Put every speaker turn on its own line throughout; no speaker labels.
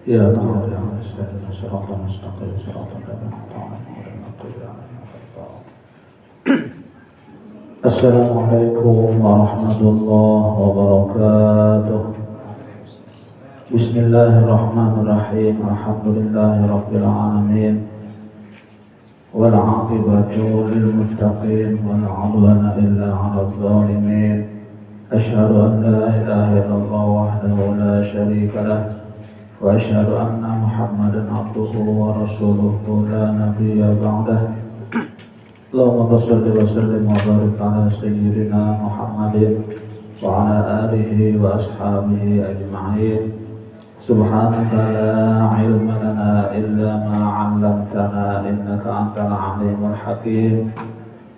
يا الله يا استهدنا صراط المستقيم صراط الذين أنعمت عليهم غير المغضوب عليهم ولا الضالين. السلام عليكم ورحمة الله وبركاته. بسم الله الرحمن الرحيم. الحمد لله رب العالمين والعاقبة للمتقين ولا عدوان إلا على الظالمين. أشهد أن لا إله إلا الله وحده لا شريك له وأشهد أن محمدا عبده ورسوله لا نبي بعده. اللهم صل وسلم وبارك على سيدنا محمد وعلى آله وأصحابه أجمعين. سبحانك لا علم لنا إلا ما علمتنا إنك أنت العليم الحكيم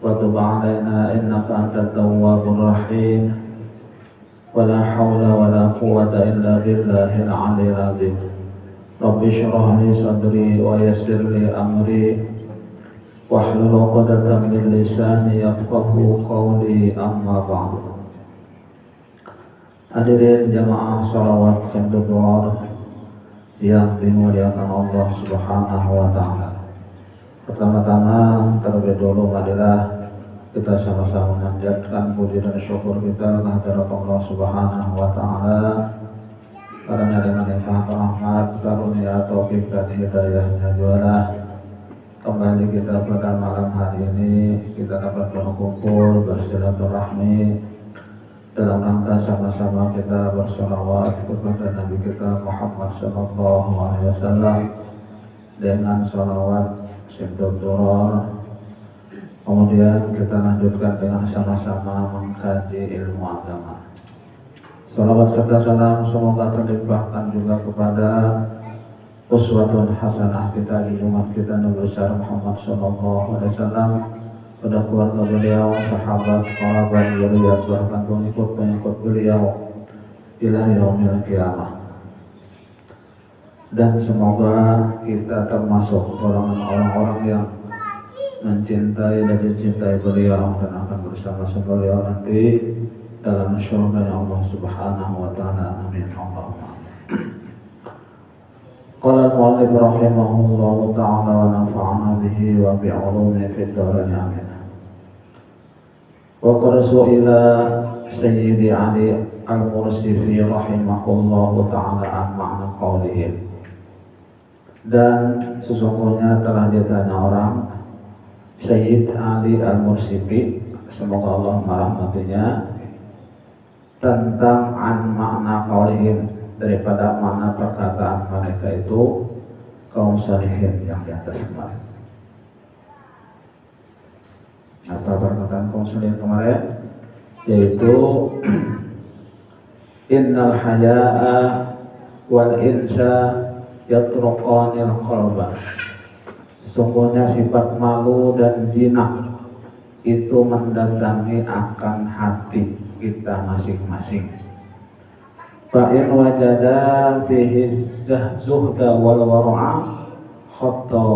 وتب علينا إنك أنت التواب الرحيم. ولا حول ولا قوة إلا بالله العلي العظيم. رب اشرح لي صدري ويسر لي أمري واحلل عقدة من lisani yafqahu qawli, amma ba'du. Hadirin jamaah sholawat Syamduhur yang dimuliakan Allah Subhanahu wa Ta'ala. Pertama-tama terlebih dulu adalah kita sama-sama memanjatkan puji dan syukur kita kehadirat Allah Subhanahu wa Ta'ala, karena dengan limpahan rahmat, karunia, taufik dan hidayahnya juara kembali kita pada malam hari ini kita dapat berkumpul bersilaturahmi dalam rangka sama-sama kita bersolawat kepada Nabi kita Muhammad Sallallahu Alaihi Wasallam dengan solawat Syamduhur. Kemudian kita lanjutkan dengan sama-sama mengkaji ilmu agama. Salawat serta salam semoga terlimpahkan juga kepada uswatun hasanah kita di umat kita Nabi besar Muhammad Sallallahu Alaihi Wasallam, pada keluarga beliau, sahabat, kerabat, zuriat, bahkan pengikut beliau ila yaumil qiyamah. Dan semoga kita termasuk orang-orang yang mencintai dan dicintai beliau dan akan bersama-sama beliau nanti dalam syurga Allah Subhanahu wa Ta'ala. Amin. Allahumma. Qala al-mu'allif rahimahullahu ta'ala wa nafa'ana bihi wa bi'ulumihi fid dharain. Amin. Wa qad su'ila Sayyidi Ali al-Mursifi rahimahullahu ta'ala an ma'na qawlihi. Dan sesungguhnya telah ditanya orang Sayyid Ali al-Mursifi, semoga Allah merahmatinya, tentang an makna qaulihim, daripada makna perkataan mereka itu kaum salihin yang di atas kemarin. Apa perkataan kaum salihin kemarin? Yaitu innal haya'a wal insa yatruqanil qalba. Sesungguhnya sifat malu dan jinak itu mendatangi akan hati kita masing-masing. Fa in wajada fihi zuhda wal wara'a khatta.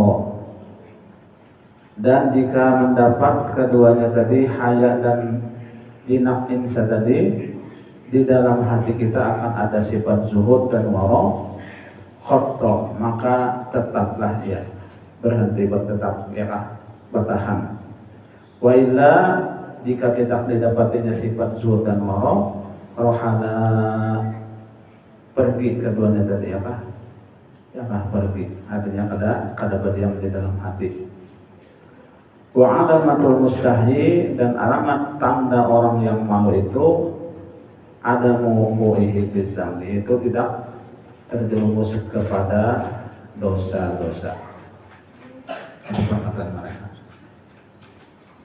Dan jika mendapat keduanya tadi, haya dan jinak insa tadi, di dalam hati kita akan ada sifat zuhud dan wara' khatta, maka tetaplah dia berhenti, bertetap, ya, bertahan. Wa illa, jika kita didapatinya sifat zuhud dan wara', rohana, pergi keduanya tadi, ya kah? Ya kah, pergi. Artinya kada berdiam di dalam hati. Wa alamatul mustahi, dan alamat tanda orang yang malu itu ada mu'mu'ihi bidzambi, itu tidak terjerumus kepada dosa-dosa. Perkataan mereka.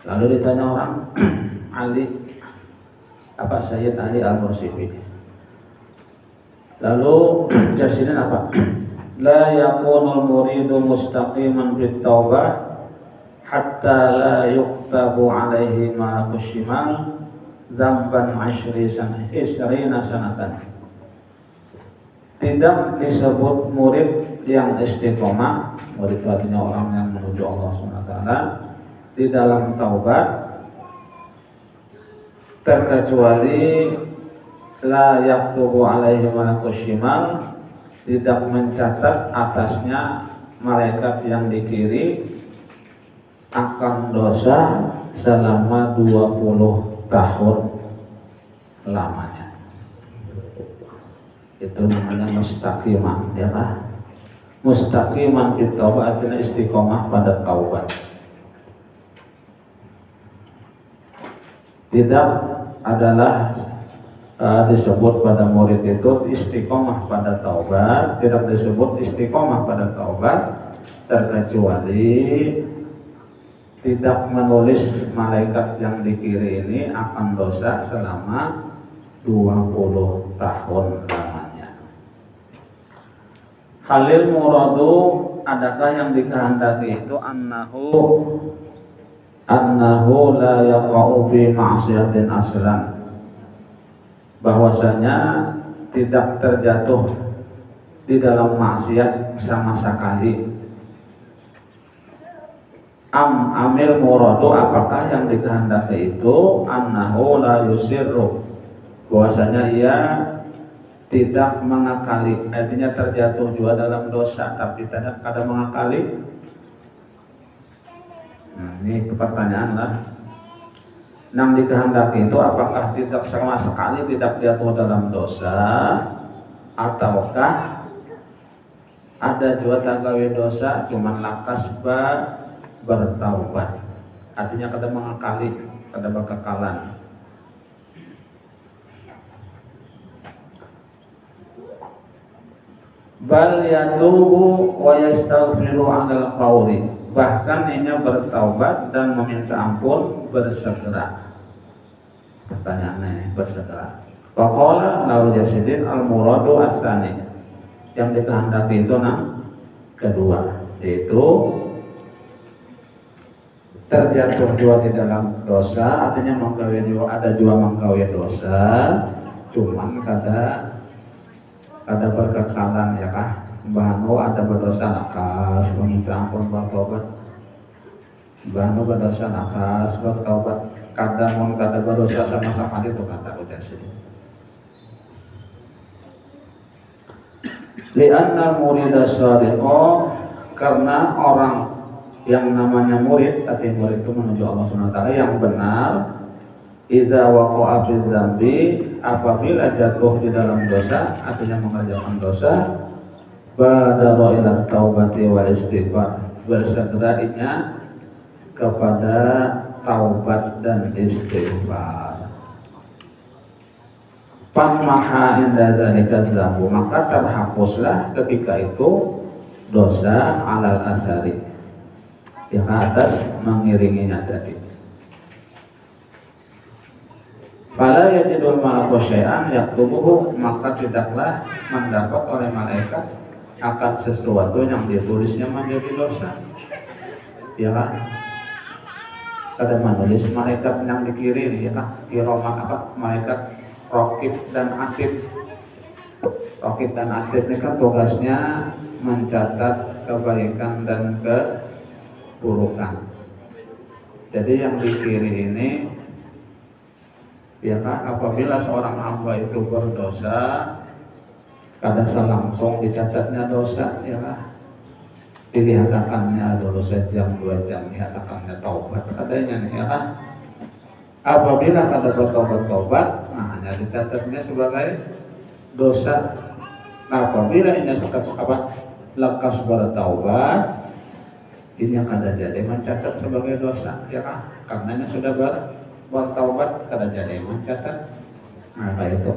Lalu ditanya orang, Ali, apa Sayyid Ali al-Mursifi? Lalu jasirin apa? La yakunul muridu mustaqiman bit taubah hatta la yuktabu alaihi ma kushimal dzamban 20 sanatan. Tidak disebut murid yang istiqomah, murid artinya orang yang menuju Allah SWT, di dalam taubat, terkecuali la yaktubu alaihi malakul shimal, tidak mencatat atasnya malaikat yang di kiri akan dosa selama 20 tahun lamanya. Itu namanya mustaqiman, ya kan? Mustaqiman itu artinya istiqomah pada taubat. Tidak adalah disebut pada murid itu istiqomah pada taubat, tidak disebut istiqomah pada taubat terkecuali tidak menulis malaikat yang di kiri ini akan dosa selama 20 tahun lamanya. Halil muradu, adakah yang dikehendaki itu annahu la yaqa'u fi ma'siyatin aslan, bahwasanya tidak terjatuh di dalam maksiat sama sekali. Amil muradu, apakah yang dikehendaki itu annahu la yusirru, bahwasanya ia tidak mengakali, artinya terjatuh juga dalam dosa tapi tidak ada mengakali. Nah, ini pertanyaan lah. Yang dikehendaki itu apakah tidak sama sekali tidak jatuh dalam dosa, ataukah ada juga tagawe dosa cuman lakas bertaubat, artinya kada mengakali, kada berkekalan. Bal yatubu wa yastaghfiru 'alal qawli, bahkan ianya bertaubat dan meminta ampun bersegera. Pertanyaannya bersegera. Wa qala law jasidin al muradu as-tsani, yang dikehendaki itu kedua, yaitu terjatuh juga di dalam dosa, artinya ada juga menggawe dosa, cuman kada berkekalan, ya kah? Bahano ada berdosa nakas, meminta ampun bertobat. Bahano berdosa nakas, bertobat. Kadang kada berdosa sama sekali itu kata udah sih. Li'anna muridas shadiqo, karena orang yang namanya murid, arti murid itu menuju Allah SWT yang benar, idza waqa'a fi dzambi, apabila jatuh di dalam dosa, artinya mengerjakan dosa, badara ila taubati wal istighfar, bersegera kepada taubat dan istighfar. Pamaha inda dzalika dzambu, maka terhapuslah ketika itu dosa alal asari, yang atas mengiringinya tadi. Fala yajidul malaku syai'an yaktubuhu, maka tidaklah mendapat oleh malaikat akan sesuatu yang ditulisnya menjadi dosa. Ya kan? Ada menulis malaikat yang di kiri, ya kan? Kiroman apa? Malaikat Raqib dan Atid. Raqib dan Atid ini kan tugasnya mencatat kebaikan dan keburukan. Jadi yang di kiri ini, ya kan, apabila seorang hamba itu berdosa, kada langsung dicatatnya dosa, ya kan, dilihatkannya dulu sejam 2 jam, dilihatkannya taubat katanya nih, ya kan. Apabila kada bertobat, nah hanya dicatatnya sebagai dosa. Nah, apabila ini lekas bertaubat, ini kada jadi mencatat sebagai dosa, ya kan, karena sudah bertaubat, kada jadi mencatat. Nah, kayak itu.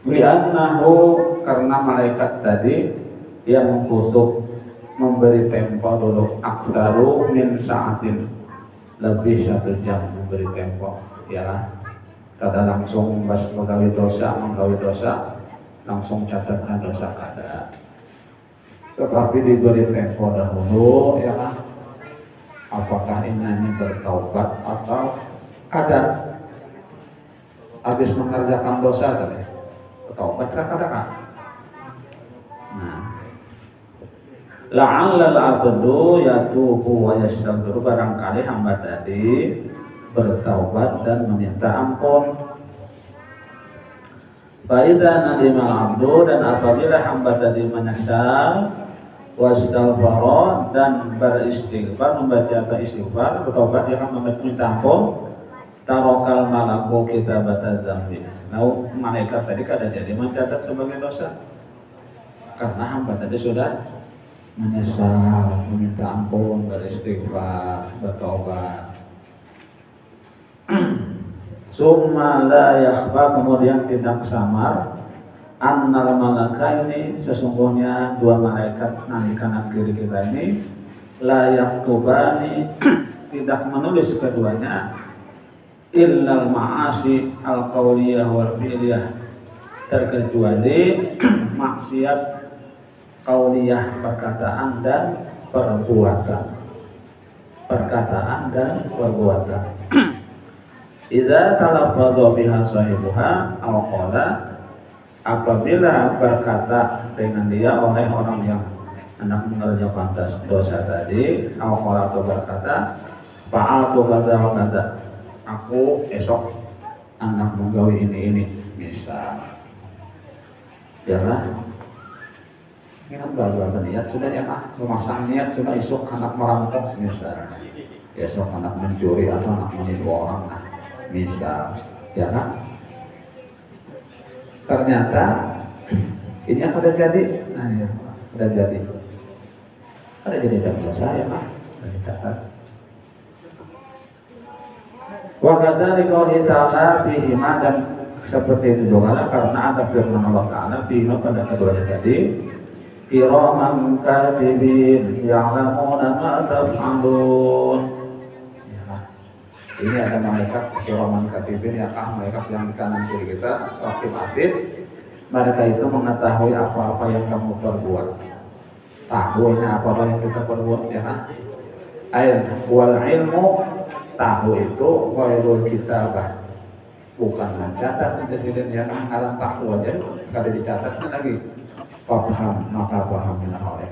Li'annahu, karena malaikat tadi yang kusuk memberi tempo dulu, aksaru min sa'atin, lebih 1 jam memberi tempo, ya. Kada langsung pas menggawe dosa langsung catatkan dosa kada, tetapi diberi tempo dahulu, ya kan. Apakah ini bertaubat atau kada habis mengerjakan dosa tadi bertaubat kada. Nah, la'allal abdu yatubu wa yastaghfiru, barangkali hamba tadi bertaubat dan meminta ampun. Faidah nadima abdu, dan apabila hamba tadi menyesal, wastaghfara dan beristighfar, membaca istighfar, bertobat, dia akan meminta ampun. Tarokal malaku kita batas zambi. Nah, malaikat tadi kada jadi mencatat sebagai dosa karena hamba tadi sudah menyesal, meminta ampun, beristighfar, bertobat. Summa la yakhfa, kemudian tidak samar, annal malaka ini sesungguhnya dua malaikat di kanan kiri kita ini la yaktubani tidak menulis keduanya illal ma'asi al-qawliyah wal fi'liyah, terkecuali maksiat qauliyah, perkataan dan perbuatan. Idza talaffadha biha sahibuha aw qala, apabila berkata dengan dia oleh orang yang hendak mengerjakan dosa tadi, aw qala, atau berkata fa'altu kadza wa kadza, aku esok anak menggawe ini misal, jangan ingat bahwa niat sudah ya kak, memasang niat sudah esok anak merampok misal, esok anak mencuri atau anak menipu orang misal, ya kan? Ternyata ini yang sudah jadi, sudah jadi dosa ya kak, dicatat. Wakadha liqaulihi ta'ala fihima, dan seperti itu juga karena ada firman Allah Ta'ala fihima pada keduanya tadi, kiraman katibin ya'lamuna ma taf'alun. Ini ada malaikat kiraman katibin, ya malaikat yang di kanan kiri kita, raqib atid. Mereka itu mengetahui apa-apa yang kamu perbuat. Tahu ini apa-apa yang kita perbuat, ya kan? Wal ilmu, tahu itu ghairul kitabah, bukan mencatat. Presiden yang alam tahu aja kada dicatatnya lagi. Paham, maka pahamnya oleh.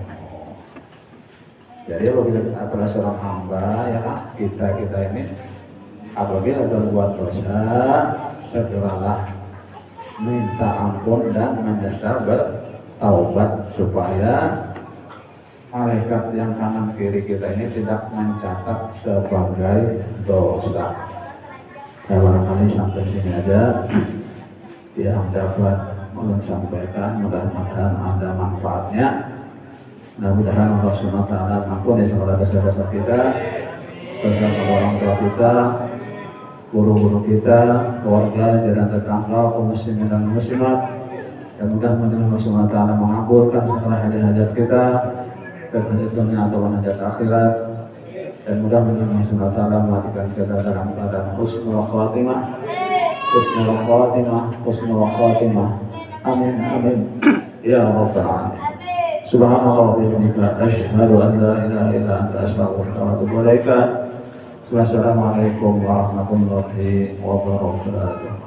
Jadi apabila kita adalah seorang hamba, ya kan, kita ini apabila berbuat dosa, segeralah minta ampun dan menyesal, bertaubat, supaya malaikat yang kanan kiri kita ini tidak mencatat sebagai dosa. Ya, barangkali sampai sini aja yang dapat menyampaikan, mudah-mudahan ada manfaatnya. Mudah-mudahan Allah Subhanahu wa Ta'ala mengampuni segala dosa-dosa kita, dosa orang tua kita, guru-guru kita, keluarga, jalan tetangga, kaum muslimin dan muslimat. Dan mudah-mudahan Allah Subhanahu wa Ta'ala mengabulkan segala hajat-hajat kita, baik hajat dunia atau hajat akhirat. Dan mudah-mudahan Allah Subhanahu wa Ta'ala mematikan kita dalam keadaan husnul khatimah. Amin amin ya rabbal alamin. Subhanallah wa bihamdihi, asyhadu an la ilaha illa anta, astaghfiruka wa atubu ilaik. Wassalamualaikum warahmatullahi wabarakatuh.